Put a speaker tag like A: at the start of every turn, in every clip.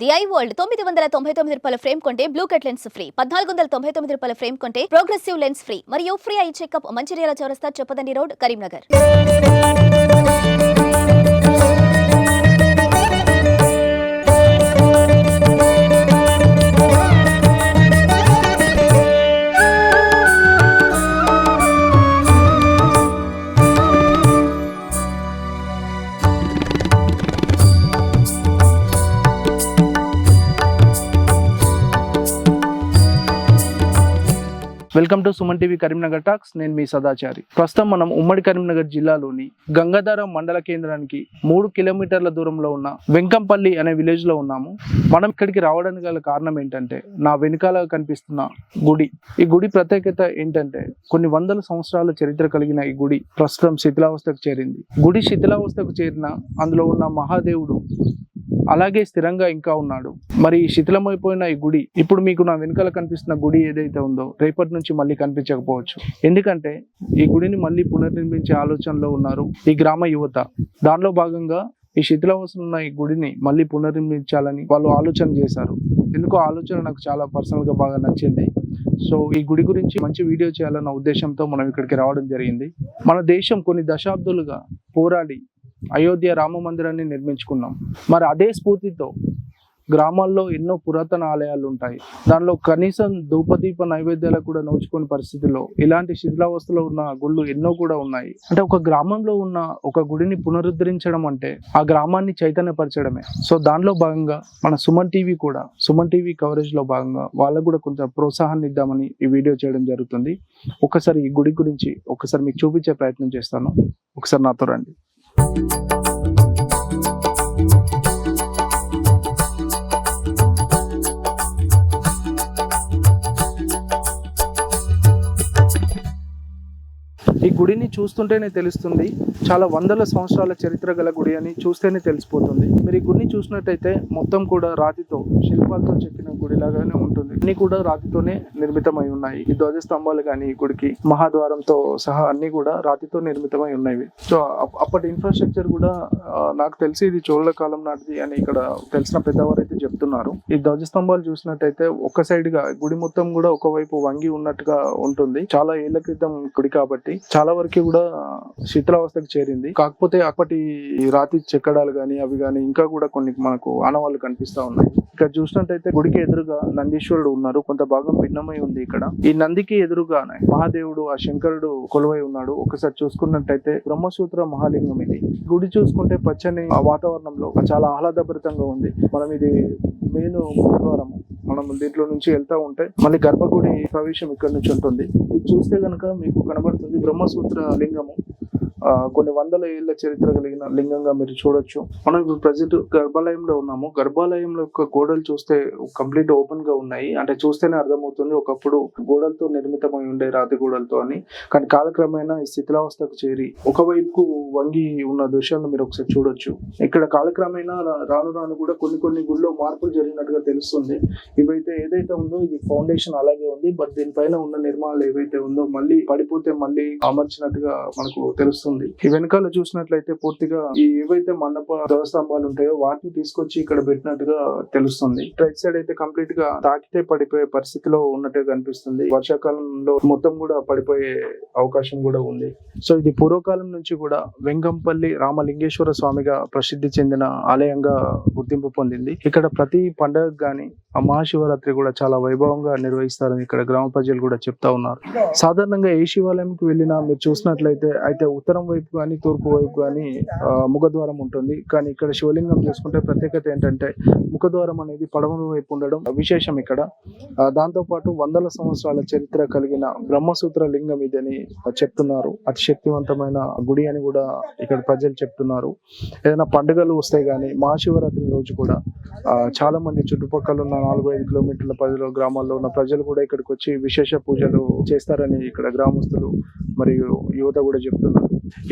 A: The I world 999 రూపాయల frame కొంటే blue cut lens free, 1499 రూపాయల ఫ్రేమ్ కొంటే ప్రోగ్రెసివ్ లెన్స్ ఫ్రీ మరియు ఫ్రీ ఐ చెకప్ మంచిర్యాల చౌరస్తా Choppadandi road Karimnagar.
B: Welcome to Suman TV Karimnagar talks. నేను మీ సదాచారి. ప్రస్తుతం మనం ఉమ్మడి కరీంనగర్ జిల్లాలోని గంగాధర మండల కేంద్రానికి 3 కిలోమీటర్ల దూరంలో ఉన్న వెంకంపల్లి అనే విలేజ్ లో ఉన్నాము. మనం ఇక్కడికి రావడానికి గల కారణం ఏంటంటే, నా వెనుకాల కనిపిస్తున్న గుడి. ఈ గుడి ప్రత్యేకత ఏంటంటే, కొన్ని వందల సంవత్సరాల చరిత్ర కలిగిన ఈ గుడి ప్రస్తుతం శిథిలావస్థకు చేరింది. గుడి శిథిలావస్థకు చేరిన అందులో ఉన్న మహాదేవుడు అలాగే స్థిరంగా ఇంకా ఉన్నాడు. మరి శిథిలమైపోయిన ఈ గుడి ఇప్పుడు మీకు నా వెనుకాల కనిపిస్తున్న గుడి ఏదైతే ఉందో రేపటి నుంచి మళ్ళీ కనిపించకపోవచ్చు. ఎందుకంటే ఈ గుడిని మళ్ళీ పునర్నిర్మించే ఆలోచనలో ఉన్నారు ఈ గ్రామ యువత. దానిలో భాగంగా ఈ శిథిలావస్థలో ఉన్న ఈ గుడిని మళ్ళీ పునర్నిర్మించాలని వాళ్ళు ఆలోచన చేశారు. ఎందుకో ఆలోచన నాకు చాలా పర్సనల్ గా బాగా నచ్చింది. సో ఈ గుడి గురించి మంచి వీడియో చేయాలన్న ఉద్దేశంతో మనం ఇక్కడికి రావడం జరిగింది. మన దేశం కొన్ని దశాబ్దాలుగా పోరాడి అయోధ్య రామ మందిరాన్ని నిర్మించుకున్నాం. మరి అదే స్ఫూర్తితో గ్రామాల్లో ఎన్నో పురాతన ఆలయాలు ఉంటాయి. దానిలో కనీసం ధూపదీప నైవేద్యాలకు కూడా నోచుకునే పరిస్థితుల్లో ఇలాంటి శిథిలావస్థలో ఉన్న గుళ్ళు ఎన్నో కూడా ఉన్నాయి. అంటే ఒక గ్రామంలో ఉన్న ఒక గుడిని పునరుద్ధరించడం అంటే ఆ గ్రామాన్ని చైతన్యపరచడమే. సో దానిలో భాగంగా మన సుమన్ టీవీ కవరేజ్ లో భాగంగా వాళ్ళకు కూడా కొంచెం ప్రోత్సాహాన్ని ఇద్దామని ఈ వీడియో చేయడం జరుగుతుంది. ఒకసారి ఈ గుడి గురించి ఒకసారి మీకు చూపించే ప్రయత్నం చేస్తాను. ఒకసారి నాతో రండి. ఈ గుడిని చూస్తుంటేనే తెలుస్తుంది, చాలా వందల సంవత్సరాల చరిత్ర గల గుడి అని చూస్తేనే తెలిసిపోతుంది. మీరు ఈ గుడిని చూసినట్టయితే మొత్తం కూడా రాతితో శిల్పాలతో చెక్కిన గుడిలాగానే ఉంటుంది. అన్ని కూడా రాతితోనే నిర్మితమై ఉన్నాయి. ఈ ధ్వజ స్తంభాలు కానీ ఈ గుడికి మహాద్వారంతో సహా అన్ని కూడా రాతితో నిర్మితమై ఉన్నాయి. సో అప్పటి ఇన్ఫ్రాస్ట్రక్చర్ కూడా నాకు తెలిసి ఇది చోళ కాలం నాటిది అని ఇక్కడ తెలిసిన పెద్దవారు అయితే చెప్తున్నారు. ఈ ధ్వజ స్తంభాలు చూసినట్టయితే ఒక సైడ్ గా గుడి మొత్తం కూడా ఒకవైపు వంగి ఉన్నట్టుగా ఉంటుంది. చాలా ఏళ్ల క్రితం గుడి కాబట్టి చాలా వరకు కూడా శిథిలావస్థకు చేరింది. కాకపోతే అప్పటి రాతి చెక్కడాలు గాని అవి గాని ఇంకా కూడా కొన్ని మనకు ఆనవాళ్లు కనిపిస్తా ఉన్నాయి. ఇక్కడ చూసినట్టయితే గుడికి ఎదురుగా నందీశ్వరుడు ఉన్నారు. కొంత భాగం భిన్నమై ఉంది. ఇక్కడ ఈ నందికి ఎదురుగానే మహాదేవుడు ఆ శంకరుడు కొలువై ఉన్నాడు. ఒకసారి చూసుకున్నట్టయితే బ్రహ్మసూత్ర మహాలింగం ఇది. గుడి చూసుకుంటే పచ్చని వాతావరణంలో చాలా ఆహ్లాదభరితంగా ఉంది. మనం ఇది మెయిన్ ముఖద్వారము. మనం దీంట్లో నుంచి వెళ్తా ఉంటే మళ్ళీ గర్భగుడి ప్రవేశం ఇక్కడ నుంచి ఉంటుంది. ఇది చూస్తే గనక మీకు కనబడుతుంది బ్రహ్మసూత్ర లింగము. కొన్ని వందల ఏళ్ల చరిత్ర కలిగిన లింగంగా మీరు చూడొచ్చు. మనం ఇప్పుడు ప్రజెంట్ గర్భాలయంలో ఉన్నాము. గర్భాలయంలో యొక్క గోడలు చూస్తే కంప్లీట్ ఓపెన్ గా ఉన్నాయి. అంటే చూస్తేనే అర్థమవుతుంది ఒకప్పుడు గోడలతో నిర్మితమై ఉండే రాతి గోడలతో అని. కానీ కాలక్రమేణా ఈ శిథిలావస్థకు చేరి ఒకవైపు వంగి ఉన్న దృశ్యాలను మీరు ఒకసారి చూడొచ్చు. ఇక్కడ కాలక్రమేణా రాను రాను కూడా కొన్ని గుళ్ళో మార్పులు జరిగినట్టుగా తెలుస్తుంది. ఇవైతే ఏదైతే ఉందో ఇది ఫౌండేషన్ అలాగే ఉంది. బట్ దీనిపైన ఉన్న నిర్మాణాలు ఏవైతే ఉందో మళ్ళీ పడిపోతే మళ్ళీ అమర్చినట్టుగా మనకు తెలుస్తుంది. ఈ వెనకాల చూసినట్లయితే పూర్తిగా ఈ ఏవైతే మండప ధ్వజస్తంభాలు ఉంటాయో వాటిని తీసుకొచ్చి ఇక్కడ పెట్టినట్టుగా తెలుస్తుంది. రైట్ సైడ్ అయితే కంప్లీట్ గా తాకితే పడిపోయే పరిస్థితిలో ఉన్నట్టుగా కనిపిస్తుంది. వర్షాకాలంలో మొత్తం కూడా పడిపోయే అవకాశం కూడా ఉంది. సో ఇది పూర్వకాలం నుంచి కూడా వెంకంపల్లి రామలింగేశ్వర స్వామిగా ప్రసిద్ధి చెందిన ఆలయంగా గుర్తింపు పొందింది. ఇక్కడ ప్రతి పండుగ గాని ఆ మహాశివరాత్రి కూడా చాలా వైభవంగా నిర్వహిస్తారని ఇక్కడ గ్రామ ప్రజలు కూడా చెప్తా ఉన్నారు. సాధారణంగా ఏ శివాలయంకి వెళ్ళినా మీరు చూసినట్లయితే అయితే ఉత్తరం వైపు కానీ తూర్పు వైపు కానీ ముఖద్వారం ఉంటుంది. కానీ ఇక్కడ శివలింగం చూసుకుంటే ప్రత్యేకత ఏంటంటే ముఖద్వారం అనేది పడమర వైపు ఉండడం విశేషం ఇక్కడ. దాంతో పాటు వందల సంవత్సరాల చరిత్ర కలిగిన బ్రహ్మసూత్ర లింగం ఇదని చెప్తున్నారు. అతి శక్తివంతమైన గుడి అని కూడా ఇక్కడ ప్రజలు చెప్తున్నారు. ఏదైనా పండుగలు వస్తే గానీ మహాశివరాత్రి రోజు కూడా చాలా మంది చుట్టుపక్కల ఉన్న 4-5 కిలోమీటర్ల పరిధిలో గ్రామాల్లో ఉన్న ప్రజలు కూడా ఇక్కడికి వచ్చి విశేష పూజలు చేస్తారని ఇక్కడ గ్రామస్తులు మరియు యువత కూడా చెప్తున్నారు.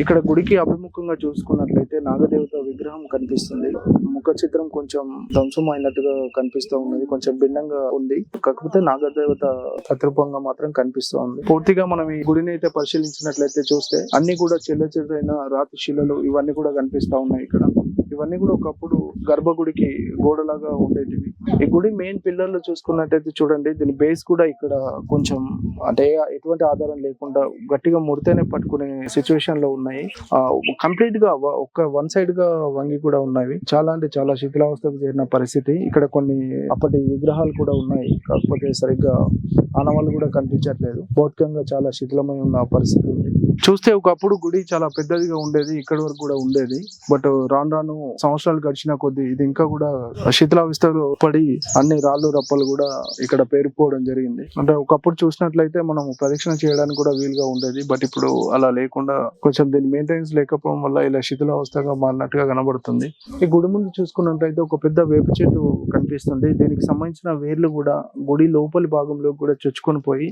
B: ఇక్కడ గుడికి అభిముఖంగా చూసుకున్నట్లయితే నాగదేవత విగ్రహం కనిపిస్తుంది. ముఖ చిత్రం కొంచెం ధ్వంసమైనట్టుగా కనిపిస్తూ ఉన్నది. కొంచెం భిన్నంగా ఉంది. కాకపోతే నాగదేవత ప్రతిరూపంగా మాత్రం కనిపిస్తూ ఉంది. పూర్తిగా మనం ఈ గుడిని అయితే పరిశీలించినట్లయితే చూస్తే అన్ని కూడా చెల్లచెదరైన రాతి శిలలు ఇవన్నీ కూడా కనిపిస్తా ఉన్నాయి ఇక్కడ. ఇవన్నీ కూడా ఒకప్పుడు గర్భగుడికి గోడలాగా ఉండేటివి. ఈ గుడి మెయిన్ పిల్లర్లు చూసుకున్నట్టయితే చూడండి, దీని బేస్ కూడా ఇక్కడ కొంచెం అంటే ఎటువంటి ఆధారం లేకుండా గట్టిగా ముడితేనే పట్టుకునే సిచ్యువేషన్ లో ఉన్నాయి. కంప్లీట్ గా ఒక వన్ సైడ్ గా వంగి కూడా ఉన్నాయి. చాలా అంటే చాలా శిథిలావస్థకు చేరిన పరిస్థితి. ఇక్కడ కొన్ని అప్పటి విగ్రహాలు కూడా ఉన్నాయి, కాకపోతే సరిగ్గా ఆనవాళ్ళు కూడా కనిపించట్లేదు. భౌతికంగా చాలా శిథిలమై ఉన్న పరిస్థితి ఉంది. చూస్తే ఒకప్పుడు గుడి చాలా పెద్దదిగా ఉండేది, ఇక్కడి వరకు కూడా ఉండేది. బట్ రాను రాను సంవత్సరాలు గడిచిన కొద్దీ ఇది ఇంకా కూడా శిథిలావస్థలో పడి అన్ని రాళ్ళు రప్పలు కూడా ఇక్కడ పేరుకుపోవడం జరిగింది. అంటే ఒకప్పుడు చూసినట్లయితే మనం ప్రదక్షిణ చేయడానికి కూడా వీలుగా ఉండేది. బట్ ఇప్పుడు అలా లేకుండా కొంచెం దీని మెయింటెనెన్స్ లేకపోవడం వల్ల ఇలా శిథిలావస్థగా మారినట్టుగా కనబడుతుంది. ఈ గుడి ముందు చూసుకున్నట్లయితే ఒక పెద్ద వేప చెట్టు కనిపిస్తుంది. దీనికి సంబంధించిన వేర్లు కూడా గుడి లోపలి భాగంలో కూడా చొచ్చుకొని పోయి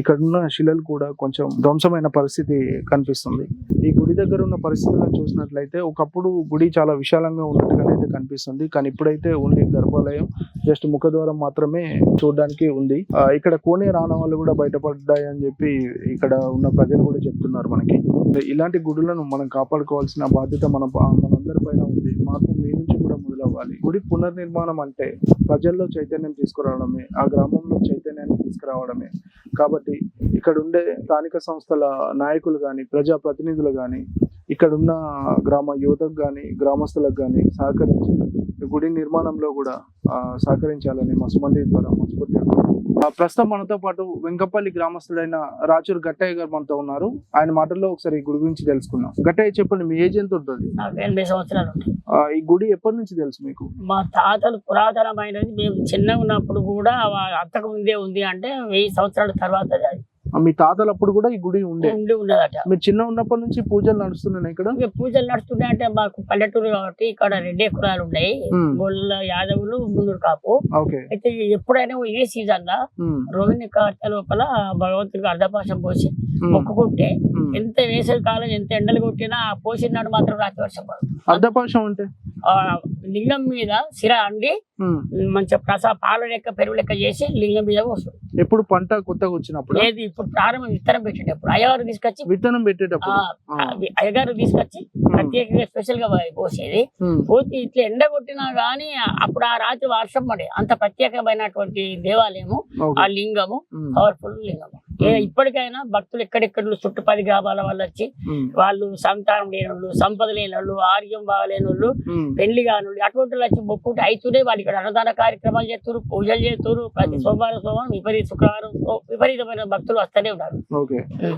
B: ఇక్కడున్న శిలలు కూడా కొంచెం ధ్వంసమైన పరిస్థితి కనిపిస్తుంది. ఈ గుడి దగ్గర ఉన్న పరిస్థితులను చూసినట్లయితే ఒకప్పుడు గుడి చాలా విశాలంగా ఉన్నట్టుగానే అయితే కనిపిస్తుంది. కానీ ఇప్పుడైతే ఓన్లీ గర్భాలయం, జస్ట్ ముఖద్వారం మాత్రమే చూడడానికి ఉంది. ఇక్కడ కోనేరు ఆనవాళ్ళు కూడా బయటపడ్డాయి అని చెప్పి ఇక్కడ ఉన్న ప్రజలు కూడా చెప్తున్నారు మనకి. ఇలాంటి గుడులను మనం కాపాడుకోవాల్సిన బాధ్యత మనందరి పైన ఉంది. మార్పు మీ నుంచి కూడా మొదలవ్వాలి. గుడి పునర్నిర్మాణం అంటే ప్రజల్లో చైతన్యం తీసుకురావడమే, ఆ గ్రామంలో చైతన్యాన్ని తీసుకురావడమే. కాబట్టి ఇక్కడ ఉండే స్థానిక సంస్థల నాయకులు కానీ, ప్రజా ప్రతినిధులు కానీ, ఇక్కడ ఉన్న గ్రామ యువతకు కానీ, గ్రామస్తులకు కానీ సహకరించి గుడి నిర్మాణంలో కూడా సహకరించాలని మసుమంది ద్వారా మనస్ఫూర్తిగా. ప్రస్తుతం మనతో పాటు వెంకపల్లి గ్రామస్తుడైన రాచూరు గట్టయ్య గారు మనతో ఉన్నారు. ఆయన మాటల్లో ఒకసారి ఈ గుడి గురించి తెలుసుకుందాం. గట్టయ్య, చెప్పండి, మీ ఏజ్ ఎంత ఉంటుంది?
C: నాకు 80 సంవత్సరాలు.
B: ఈ గుడి ఎప్పటి నుంచి తెలుసు మీకు?
C: మా తాతలు పురాతనమైనది. మేము చిన్నగా ఉన్నప్పుడు కూడా అంతకు ముందే ఉంది, అంటే 1000 సంవత్సరాల తర్వాత అది.
B: మీ తాతలు అప్పుడు కూడా ఈ గుడి
C: ఉన్నదట.
B: మీరు చిన్న ఉన్నప్పటి నుంచి పూజలు నడుస్తున్నాయి ఇక్కడ?
C: పూజలు నడుస్తున్నాయి అంటే మాకు పల్లెటూరు కాబట్టి ఇక్కడ 2 ఎకరాలు ఉన్నాయి. గొల్ల యాదవులు, గుండూరు కాపు. అయితే ఎప్పుడైనా ఏ సీజన్ లా రోహిణి కార్తె లోపల భగవంతుడికి అర్ధపాశం పోసి మొక్కుకుంటే ఎంత వేసవి కాలం ఎంత ఎండలు కొట్టినా ఆ పోసినాడు మాత్రం రాత్రి వర్షం పడుతుంది.
B: అర్ధపాశం అంటే
C: లింగం మీద సిర అండి మంచిగా పాల లెక్క పెరుగు లెక్క చేసి లింగం మీద వస్తుంది.
B: ఎప్పుడు పంట కొత్తగా వచ్చినప్పుడు?
C: లేదు, ఇప్పుడు ప్రారంభం విత్తనం పెట్టేటప్పుడు అయ్యగారు తీసుకొచ్చి
B: విత్తనం పెట్టేటప్పుడు
C: అయ్యగారు తీసుకొచ్చి ప్రత్యేకంగా స్పెషల్ గా పోసేది. పోతే ఇట్లా ఎండ కొట్టినా గానీ అప్పుడు ఆ రాత్రి వర్షం పడే అంత ప్రత్యేకమైనటువంటి దేవాలయము ఆ లింగము. పవర్ఫుల్ లింగము. ఇప్పటికైనా భక్తులు ఎక్కడెక్కడ చుట్టూ 10 గ్రామాల వాళ్ళు వచ్చి వాళ్ళు సంతానం లేని వాళ్ళు, సంపద లేని వాళ్ళు, ఆరోగ్యం బాగలేని వాళ్ళు, పెళ్లి కాని వాళ్ళు అటువంటి వాళ్ళు వచ్చి మొక్కుంటే అవుతూనే వాళ్ళు ఇక్కడ అన్నదాన కార్యక్రమాలు చేస్తారు, పూజలు చేస్తారు. ప్రతి సోమవారం శుక్రవారం విపరీతమైన భక్తులు వస్తూనే ఉన్నారు.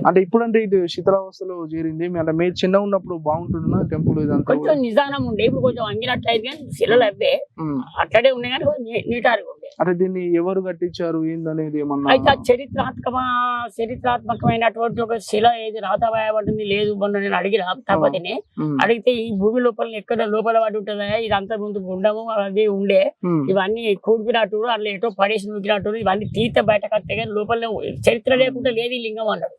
B: అంటే ఇప్పుడు అంటే ఇది శిథిలావస్థలో చేరింది. అంటే మీరు చిన్న ఉన్నప్పుడు బాగుంటుందా టెంపుల్?
C: కొంచెం నిదానం ఉండే, ఇప్పుడు కొంచెం అంగినట్లయితే కానీ శిలలు అవే అట్లనే ఉన్నాయి కానీ నీటారుగా ఉండే.
B: అంటే దీన్ని ఎవరు కట్టించారు ఏందనేది ఏమన్నా?
C: అయితే చరిత్రాత్మకమైనటువంటి ఒక శిల ఏది రాతవాయబడింది లేదు. మొన్న నేను అడిగిన తప్పతిని అడిగితే ఈ భూమి లోపల ఎక్కడ లోపల పడి ఉంటుందా, ఇది అంత ముందు గుండము అది ఉండే, ఇవన్నీ కూడిపినట్టు అట్లా ఎటో పడేసి నూకినట్టు ఇవన్నీ తీర్థ బయట కట్టే కానీ లోపల చరిత్ర లేకుండా లేదు లింగం అన్నాడు.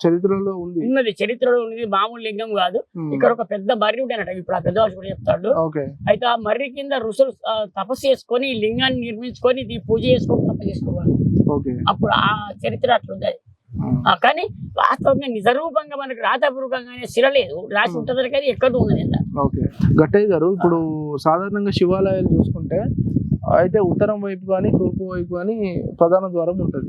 B: చరిత్రలో
C: ఉన్నది, చరిత్రలో ఉన్నది, మామూలు లింగం కాదు. ఇక్కడ ఒక పెద్ద మర్రి ఉండేనట, ఇప్పుడు ఆ పెద్దవాళ్ళు కూడా చెప్తాడు. అయితే ఆ మర్రి కింద ఋషులు తపస్సు చేసుకొని ఈ లింగాన్ని నిర్మించుకొని ఇది పూజ చేసుకొని తపస్సు చేసుకోవాలి. అప్పుడు ఆ చరిత్ర అట్లుంది. కానీ వాస్తవంగా నిజరూపంగా మనకి రాతపూర్వకంగానే శిల లేదు, రాసి ఉంటది కానీ ఎక్కడ ఉన్నది.
B: గట్టయ్య గారు, ఇప్పుడు సాధారణంగా శివాలయాలు చూసుకుంటే అయితే ఉత్తరం వైపు కానీ తూర్పు వైపు కానీ ప్రధాన ద్వారం ఉంటది.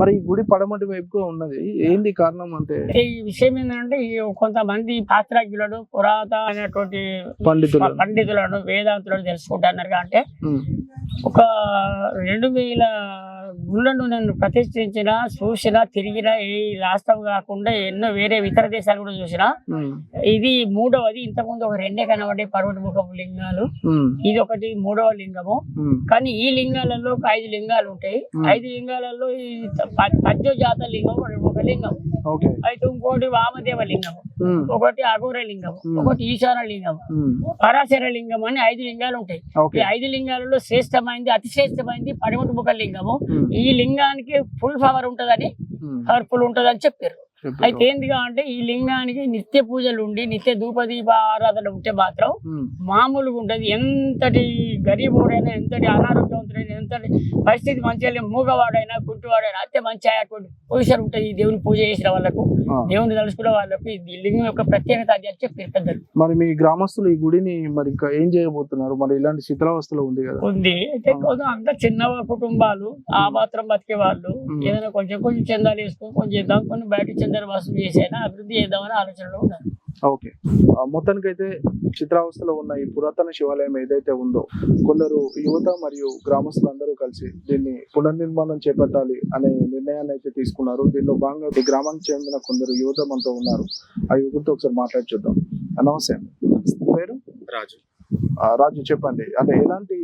B: మరి ఈ గుడి పడమటి వైపుగా ఉన్నది, ఏంది కారణం? అంటే
C: ఈ విషయం ఏంటంటే కొంతమంది శాస్త్రజ్ఞులను పురాతనటువంటి పండితులను వేదాంతులను తెలుసుకుంటున్నారు. అంటే ఒక 2000 గుళ్ళను నేను ప్రతిష్ఠించిన, చూసిన, తిరిగిన, ఈ రాష్ట్రం కాకుండా ఎన్నో వేరే ఇతర దేశాలు కూడా చూసినా ఇది 3వది. ఇంతకుముందు ఒక 2 కనబడే పర్వతముఖపు లింగాలు, ఇది ఒకటి 3వ లింగము. కానీ ఈ లింగాలలో ఒక 5 లింగాలు ఉంటాయి. 5 లింగాలలో ఈ పంచజాత లింగం ఒక లింగం, అయితే ఇంకోటి వామదేవ లింగము, ఒకటి అఘోర లింగము, ఒకటి ఈశాన లింగము, పరాశర లింగం అని 5 లింగాలు ఉంటాయి. ఈ 5 లింగాలలో శ్రేష్టమైంది, అతి శ్రేష్టమైంది పడిముఖ లింగము. ఈ లింగానికి ఫుల్ పవర్ ఉంటదని, పవర్ఫుల్ ఉంటదని చెప్పారు. అయితే ఏందిగా అంటే ఈ లింగానికి నిత్య పూజలు ఉండి నిత్య ధూపదీప ఆరాధన ఉంటే మాత్రం మామూలుగా ఉంటది. ఎంతటి గరీబుడైనా, ఎంతటి అనారోగ్యవంతుడైనా, అంత పరిస్థితి మంచిగా లేదు. మూగవాడైనా గుడ్డివాడైనా అంతే మంచి అటువంటి పొజిషన్ ఉంటుంది. దేవుని పూజ చేసిన వాళ్ళకు, దేవుని తలుసుకునే వాళ్ళకు ఈ లింగం యొక్క ప్రత్యేకత అది అని చెప్పారు పెద్దలు.
B: మరి మీ గ్రామస్తులు ఈ గుడిని మరి ఇంకా ఏం చేయబోతున్నారు? మరి ఇలాంటి శిథిలావస్థలో ఉంది కదా.
C: ఉంది అయితే అంతా చిన్న కుటుంబాలు, ఆ మాత్రం బతికే వాళ్ళు ఏదైనా కొంచెం కొంచెం చందాలు వేసుకొని కొంచెం చేద్దాం, కొన్ని బయట చందాలు వసూలు చేసైనా అభివృద్ధి చేద్దామని ఆలోచనలో ఉన్నారు.
B: ఓకే, మొత్తానికైతే చిత్రావస్థలో ఉన్న ఈ పురాతన శివాలయం ఏదైతే ఉందో కొందరు యువత మరియు గ్రామస్తులందరూ కలిసి దీన్ని పునర్నిర్మాణం చేపట్టాలి అనే నిర్ణయాన్ని అయితే తీసుకున్నారు. దీనిలో భాగంగా ఈ గ్రామానికి చెందిన కొందరు యువత మనతో ఉన్నారు. ఆ యువతతో ఒకసారి మాట్లాడి చూద్దాం. నమస్తే అండి, పేరు?
D: రాజు.
B: రాజు, చెప్పండి, అంటే ఎలాంటి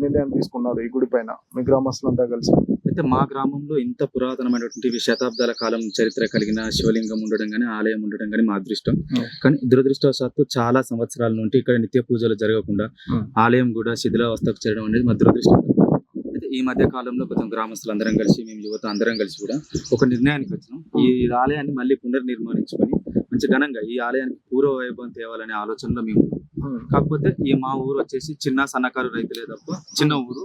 B: నిర్ణయం తీసుకున్నారు ఈ గుడి పైన మీ గ్రామస్తులంతా కలిసి?
D: అయితే మా గ్రామంలో ఇంత పురాతనమైనటువంటి శతాబ్దాల కాలం చరిత్ర కలిగిన శివలింగం ఉండడం కానీ, ఆలయం ఉండడం కానీ మా అదృష్టం. కానీ దురదృష్టవశాత్తు చాలా సంవత్సరాల నుండి ఇక్కడ నిత్య పూజలు జరగకుండా ఆలయం కూడా శిథిలావస్థకు చేరడం అనేది మా దురదృష్టం. అయితే ఈ మధ్య కాలంలో కొంచెం గ్రామస్తులందరం కలిసి, మేము యువత అందరం కలిసి కూడా ఒక నిర్ణయానికి వచ్చినాం. ఈ ఆలయాన్ని మళ్ళీ పునర్నిర్మాణించుకొని మంచి ఘనంగా ఈ ఆలయానికి పూర్వ వైభవం తేవాలనే ఆలోచనలో మేము. కాకపోతే ఈ మా ఊరు వచ్చేసి చిన్న సన్నకారు రైతులే తప్ప చిన్న ఊరు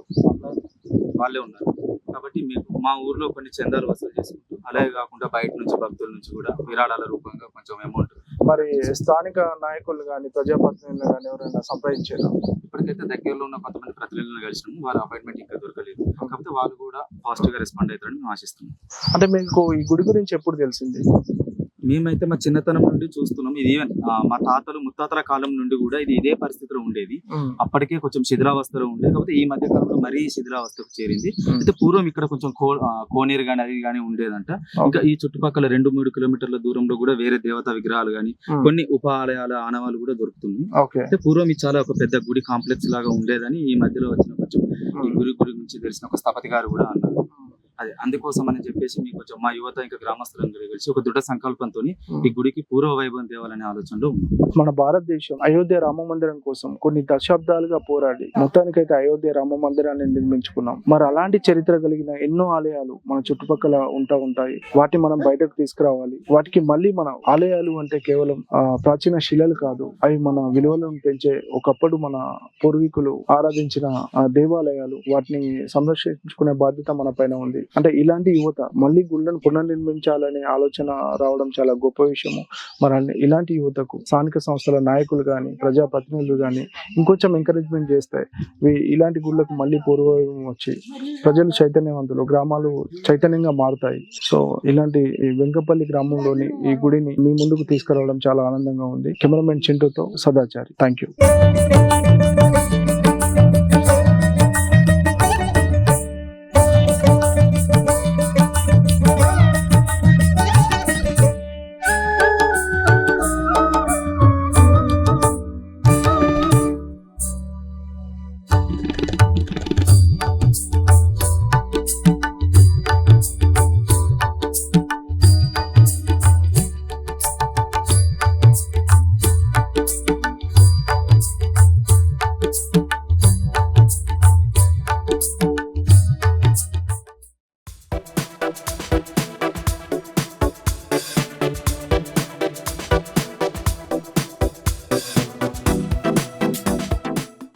D: వాళ్ళే ఉన్నారు. కాబట్టి మీకు మా ఊర్లో కొన్ని చందాలు వసూలు చేసుకుంటూ, అలాగే కాకుండా బయట నుంచి భక్తుల నుంచి కూడా విరాళాల రూపంగా కొంచెం అమౌంట్.
B: మరి స్థానిక నాయకులు కానీ ప్రజాప్రతినిధులు కానీ ఎవరైనా సంప్రదించారు?
D: ఇప్పటికైతే దగ్గరలో ఉన్న కొంతమంది ప్రతినిధులను కలిసినాము. వారి అపాయింట్మెంట్ ఇంకా దొరకలేదు. కాకపోతే వాళ్ళు కూడా పాజిటివ్ గా రెస్పాండ్ అవుతారని మేము ఆశిస్తున్నాం.
B: అంటే మీకు ఈ గుడి గురించి ఎప్పుడు తెలిసింది?
D: మేమైతే మా చిన్నతనం నుండి చూస్తున్నాం. ఇది ఈవెన్ మా తాతలు ముత్తాతల కాలం నుండి కూడా ఇది ఇదే పరిస్థితిలో ఉండేది. అప్పటికే కొంచెం శిథిలావస్థలో ఉండేది. కాకపోతే ఈ మధ్య కాలంలో మరీ శిథిలావస్థకు చేరింది. అయితే పూర్వం ఇక్కడ కొంచెం కోనేరు గానీ అది కానీ ఉండేదంట. ఇంకా ఈ చుట్టుపక్కల 2-3 కిలోమీటర్ల దూరంలో కూడా వేరే దేవతా విగ్రహాలు గానీ, కొన్ని ఉపాలయాల ఆనవాళ్ళు కూడా దొరుకుతుంది. అయితే పూర్వం ఇది చాలా ఒక పెద్ద గుడి కాంప్లెక్స్ లాగా ఉండేదని ఈ మధ్యలో వచ్చిన కొంచెం ఈ గుడి గురించి తెలిసిన ఒక స్థపతి గారు కూడా అన్నారు. అదే అందుకోసం అని చెప్పేసి మీకు కొంచెం మా యువత ఇంకా గ్రామస్తులందరూ కలిసి ఒక దృఢ సంకల్పంతో ఈ గుడికి పూర్వ వైభవం తేవాలనే ఆలోచనలో ఉన్నాం.
B: మన భారతదేశం అయోధ్య రామ మందిరం కోసం కొన్ని దశాబ్దాలుగా పోరాడి మొత్తానికైతే అయోధ్య రామ మందిరాన్ని నిర్మించుకున్నాం. మరి అలాంటి చరిత్ర కలిగిన ఎన్నో ఆలయాలు మన చుట్టుపక్కల ఉంటాయి. వాటిని మనం బయటకు తీసుకురావాలి. వాటికి మళ్ళీ మన ఆలయాలు అంటే కేవలం ప్రాచీన శిలలు కాదు, అవి మన విలువలను పెంచే ఒకప్పుడు మన పూర్వీకులు ఆరాధించిన దేవాలయాలు. వాటిని సంరక్షించుకునే బాధ్యత మన పైన ఉంది. అంటే ఇలాంటి యువత మళ్ళీ గుళ్ళను పునర్నిర్మించాలనే ఆలోచన రావడం చాలా గొప్ప విషయము. మరి ఇలాంటి యువతకు స్థానిక సంస్థల నాయకులు కానీ, ప్రజాప్రతినిధులు కానీ ఇంకొంచెం ఎంకరేజ్మెంట్ చేస్తే ఇలాంటి గుళ్ళకు మళ్ళీ పూర్వవైభవం వచ్చి ప్రజలు చైతన్యవంతులు, గ్రామాలు చైతన్యంగా మారుతాయి. సో ఇలాంటి వెంకపల్లి గ్రామంలోని ఈ గుడిని మీ ముందుకు తీసుకురావడం చాలా ఆనందంగా ఉంది. కెమెరామెన్ చింటూతో సదాచారి. Thank you.